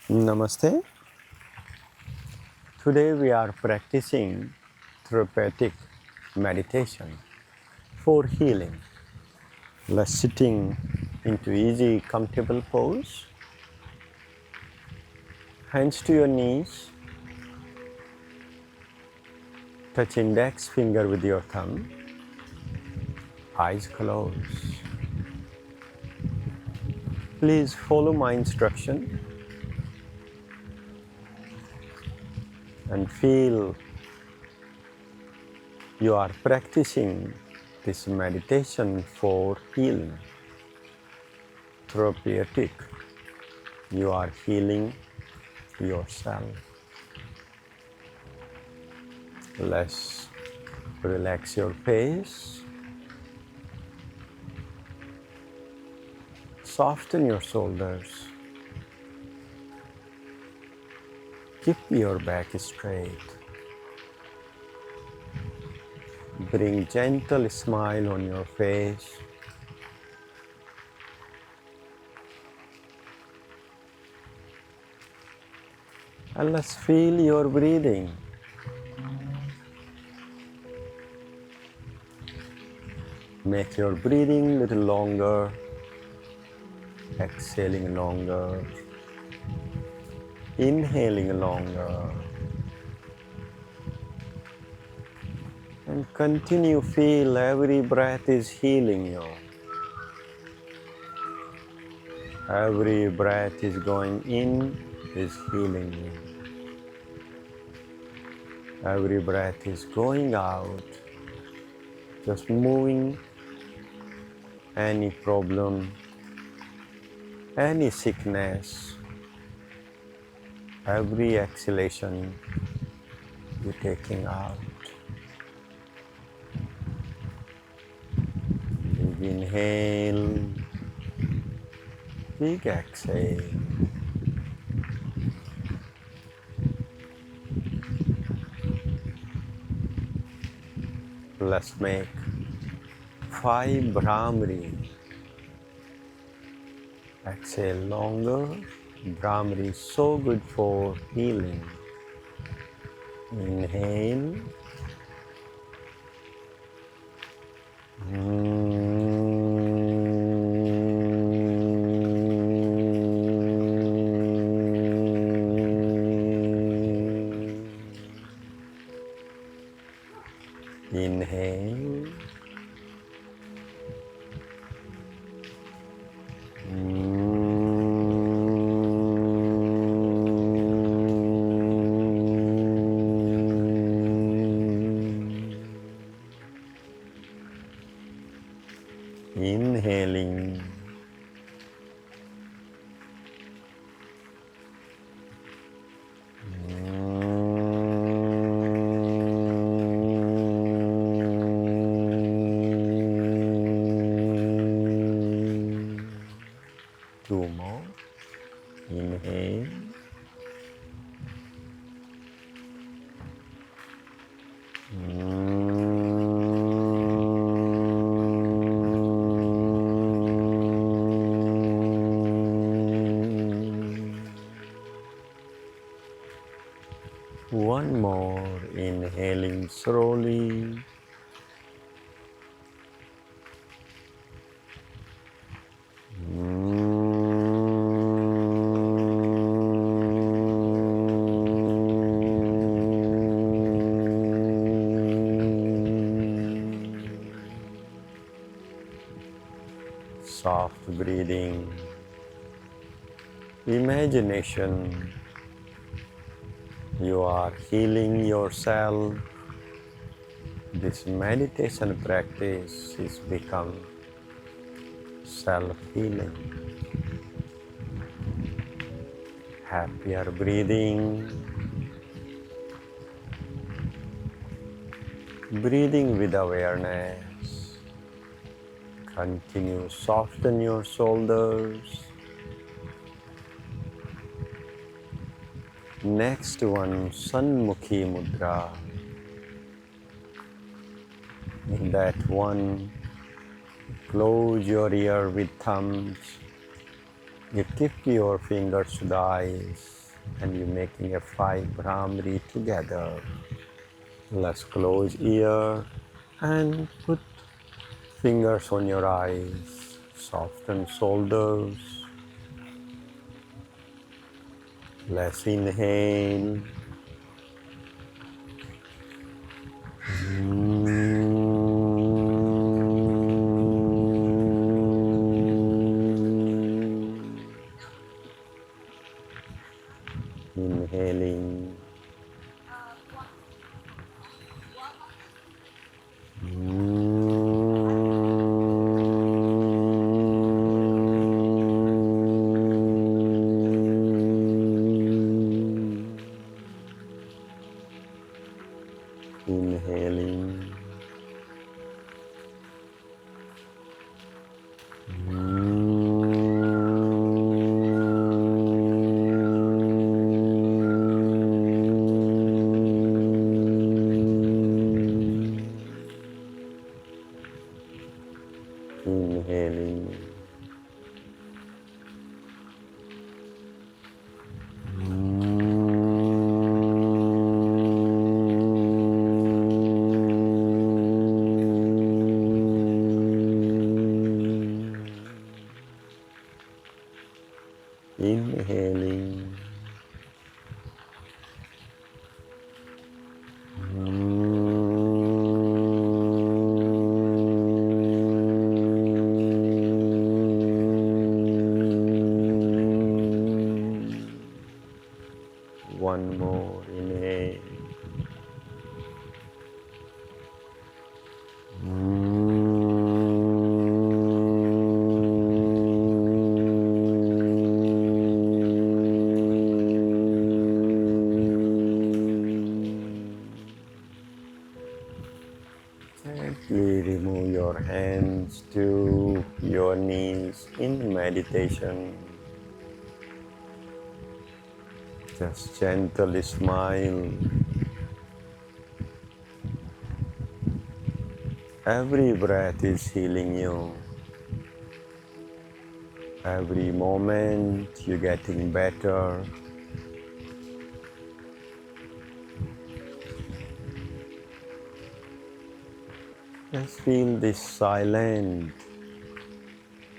Namaste. Today we are practicing therapeutic meditation for healing. Let's sitting into easy, comfortable pose. Hands to your knees. Touch index finger with your thumb. Eyes closed. Please follow my instruction and feel you are practicing this meditation for healing. Therapeutic. You are healing yourself. Let's relax your face. Soften your shoulders. Keep your back straight. Bring gentle smile on your face. And let's feel your breathing. Make your breathing a little longer. Exhaling longer. Inhaling longer. And continue feel every breath is healing you. Every breath is going in is healing you. Every breath is going out, just moving any problem, any sickness. Every exhalation you're taking out. Big inhale, big exhale. Let's make 5 Bramhari. Exhale longer. Brahmari is so good for healing. Inhale. Inhale. Inhaling. Two more. Inhale. One more, inhaling slowly. Soft breathing. Imagination. You are healing yourself. This meditation practice is become self-healing. Happier breathing. Breathing with awareness. Continue soften your shoulders. Next one, Shanmukhi mudra. In that one, close your ear with thumbs. You keep your fingers to the eyes and you're making a 5 Bramhari together. Let's close ear and put fingers on your eyes. Soften shoulders. Let's inhale. Inhaling. Inhaling. Inhaling. Inhaling. One more inhale. Gently remove your hands to your knees in meditation. Just gently smile. Every breath is healing you. Every moment you're getting better. Just feel this silence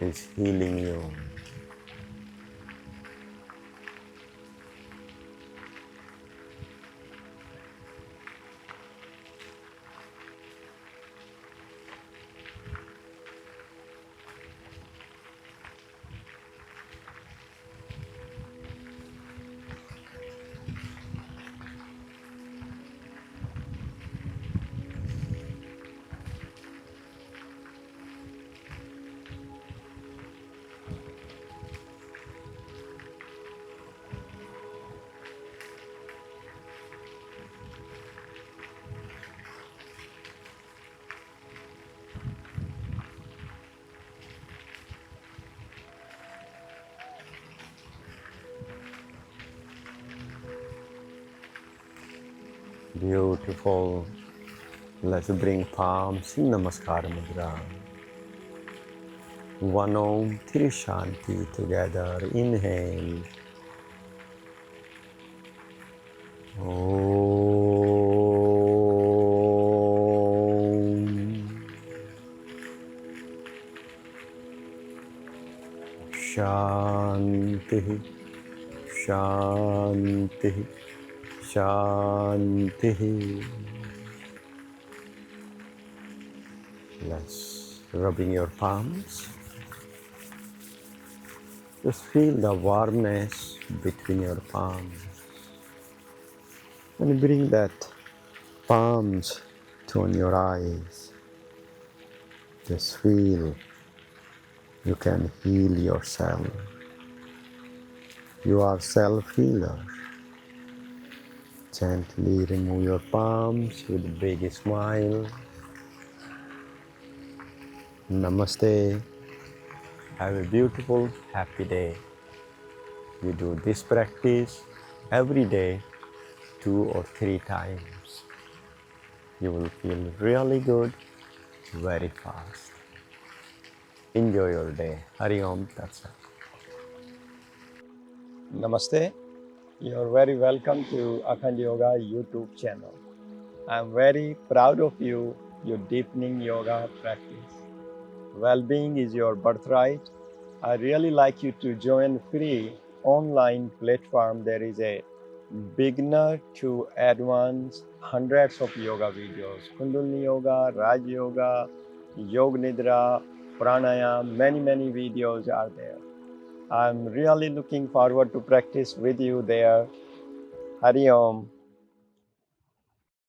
is healing you. Beautiful. Let's bring palms in Namaskar Mudra. One Om, three Shanti together. Inhale. Om. Shanti, Shanti, Shanti. Let's rubbing your palms. Just feel the warmness between your palms. And bring that palms to on your eyes. Just feel you can heal yourself. You are self-healer. Gently remove your palms with a big smile. Namaste. Have a beautiful, happy day. You do this practice every day, 2 or 3 times. You will feel really good very fast. Enjoy your day. Hari Om Tat Sat. Namaste. You're very welcome to Akhanda Yoga YouTube channel. I'm very proud of you, your deepening yoga practice. Well-being is your birthright. I really like you to join free online platform. There is a beginner to advanced hundreds of yoga videos. Kundalini Yoga, Raj Yoga, Yoga Nidra, Pranayama, many videos are there. I'm really looking forward to practice with you there. Hari Om.